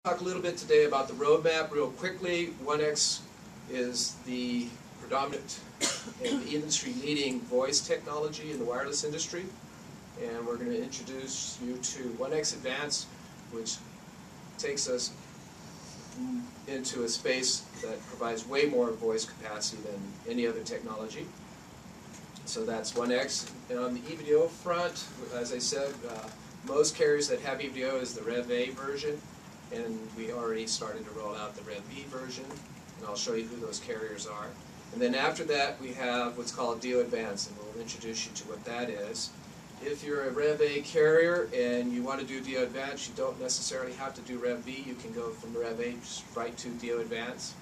Talk a little bit today about the roadmap real quickly. 1X is the predominant and industry-leading voice technology in the wireless industry, and we're going to introduce you to 1X Advanced, which takes us into a space that provides way more voice capacity than any other technology. So that's 1X. And on the EVDO front, as I said, most carriers that have EVDO is the Rev A version, and we already started to roll out the Rev B version, and I'll show you who those carriers are. And then after that, we have what's called DO Advanced, and we'll introduce you to what that is. If you're a Rev A carrier and you want to do DO Advanced, you don't necessarily have to do Rev B. You can go from Rev A right to DO Advanced.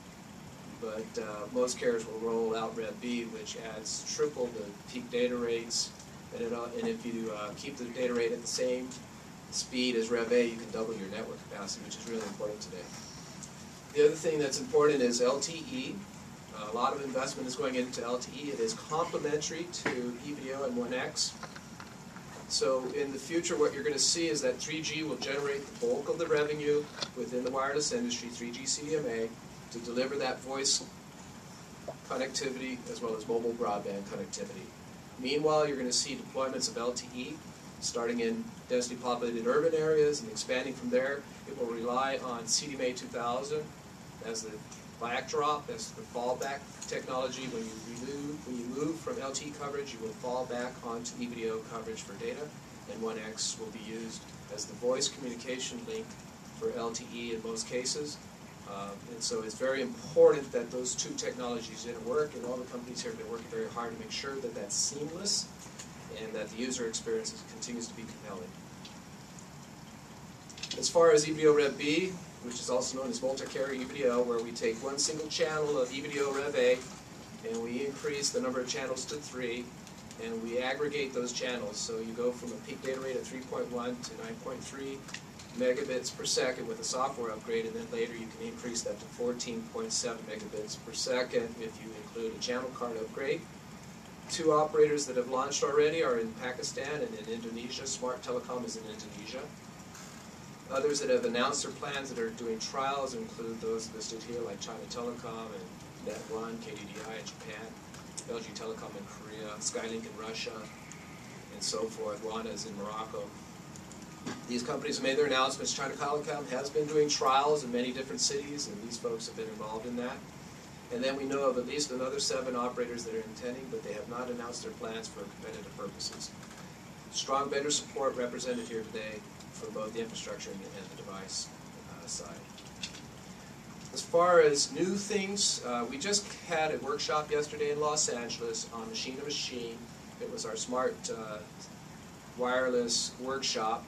But most carriers will roll out Rev B, which adds triple the peak data rates. And if you keep the data rate at the same speed as Rev A, you can double your network capacity, which is really important today. The other thing that's important is LTE. A lot of investment is going into LTE. It is complementary to EVDO and 1X. So in the future, what you're going to see is that 3G will generate the bulk of the revenue within the wireless industry, 3G CDMA, to deliver that voice connectivity as well as mobile broadband connectivity. Meanwhile, you're going to see deployments of LTE starting in densely populated urban areas and expanding from there. It will rely on CDMA 2000 as the backdrop, as the fallback technology. When you move from LTE coverage, you will fall back onto EVDO coverage for data, and 1X will be used as the voice communication link for LTE in most cases. And so it's very important that those two technologies interwork, and all the companies here have been working very hard to make sure that that's seamless and that the user experience continues to be compelling. As far as EVDO Rev B, which is also known as multi-carrier EVDO, where we take one single channel of EVDO Rev A and we increase the number of channels to 3, and we aggregate those channels. So you go from a peak data rate of 3.1 to 9.3 megabits per second with a software upgrade, and then later you can increase that to 14.7 megabits per second if you include a channel card upgrade. Two operators that have launched already are in Pakistan and in Indonesia. Smart Telecom is in Indonesia. Others that have announced their plans that are doing trials include those listed here, like China Telecom and Net1, KDDI in Japan, LG Telecom in Korea, Skylink in Russia, and so forth. WANA is in Morocco. These companies have made their announcements. China Telecom has been doing trials in many different cities, and these folks have been involved in that. And then we know of at least another 7 operators that are intending, but they have not announced their plans for competitive purposes. Strong vendor support represented here today for both the infrastructure and the device side. As far as new things, we just had a workshop yesterday in Los Angeles on machine-to-machine. It was our smart wireless workshop.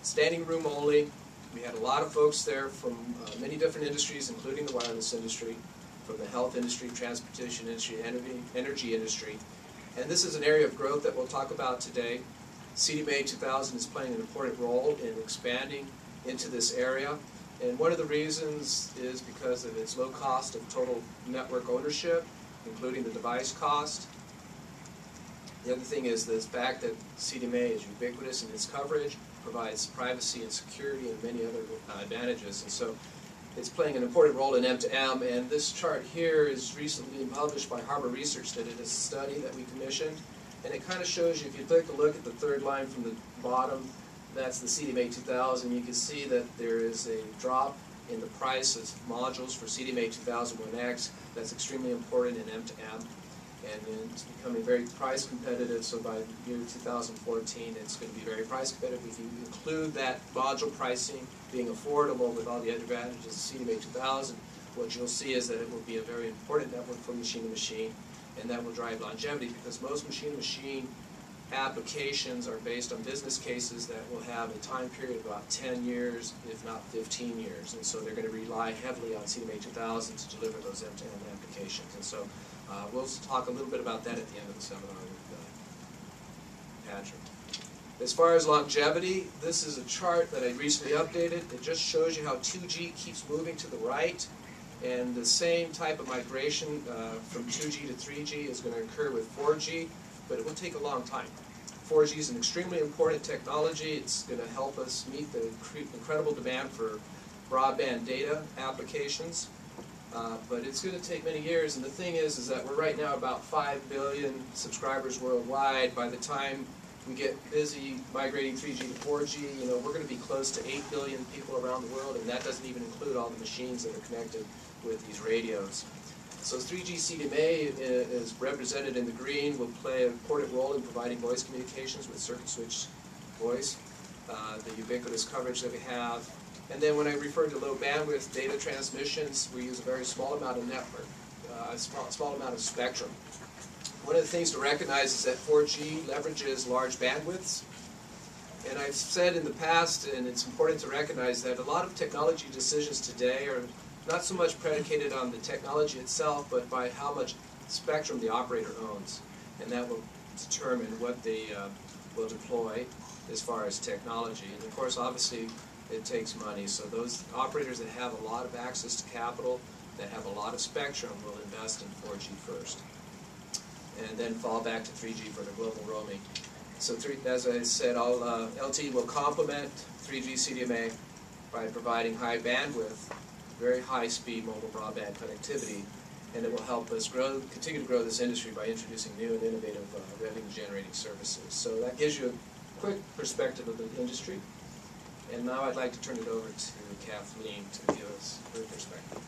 Standing room only. We had a lot of folks there from many different industries, including the wireless industry, from the health industry, transportation industry, energy industry. And this is an area of growth that we'll talk about today. CDMA 2000 is playing an important role in expanding into this area. And one of the reasons is because of its low cost of total network ownership, including the device cost. The other thing is the fact that CDMA is ubiquitous in its coverage, provides privacy and security and many other advantages. And so it's playing an important role in M2M, and this chart here is recently published by Harbor Research that it is a study that we commissioned, and it kind of shows you, if you take a look at the third line from the bottom, that's the CDMA 2000, you can see that there is a drop in the price of modules for CDMA 2000 1X. That's extremely important in M2M, and it's becoming very price competitive, so by year 2014 it's going to be very price competitive. If you include that module pricing being affordable with all the other advantages of CDMA 2000, what you'll see is that it will be a very important network for machine-to-machine, and that will drive longevity, because most machine-to-machine applications are based on business cases that will have a time period of about 10 years, if not 15 years, and so they're going to rely heavily on CDMA 2000 to deliver those end-to-end applications. And so we'll talk a little bit about that at the end of the seminar with Patrick. As far as longevity, this is a chart that I recently updated. It just shows you how 2G keeps moving to the right, and the same type of migration from 2G to 3G is going to occur with 4G, but it will take a long time. 4G is an extremely important technology. It's going to help us meet the incredible demand for broadband data applications. But it's going to take many years, and the thing is that we're right now about 5 billion subscribers worldwide. By the time we get busy migrating 3G to 4G, you know, we're going to be close to 8 billion people around the world, and that doesn't even include all the machines that are connected with these radios. So 3G CDMA is represented in the green, will play an important role in providing voice communications with circuit switch voice, the ubiquitous coverage that we have. And then when I refer to low bandwidth data transmissions, we use a very small amount of network, a small amount of spectrum. One of the things to recognize is that 4G leverages large bandwidths. And I've said in the past, and it's important to recognize that a lot of technology decisions today are not so much predicated on the technology itself, but by how much spectrum the operator owns. And that will determine what they will deploy as far as technology. And of course, obviously, it takes money. So those operators that have a lot of access to capital, that have a lot of spectrum, will invest in 4G first. And then fall back to 3G for the global roaming. So as I said, LTE will complement 3G CDMA by providing high bandwidth, very high speed mobile broadband connectivity, and it will help us continue to grow this industry by introducing new and innovative revenue generating services. So that gives you a quick perspective of the industry. And now I'd like to turn it over to Kathleen to give us her perspective.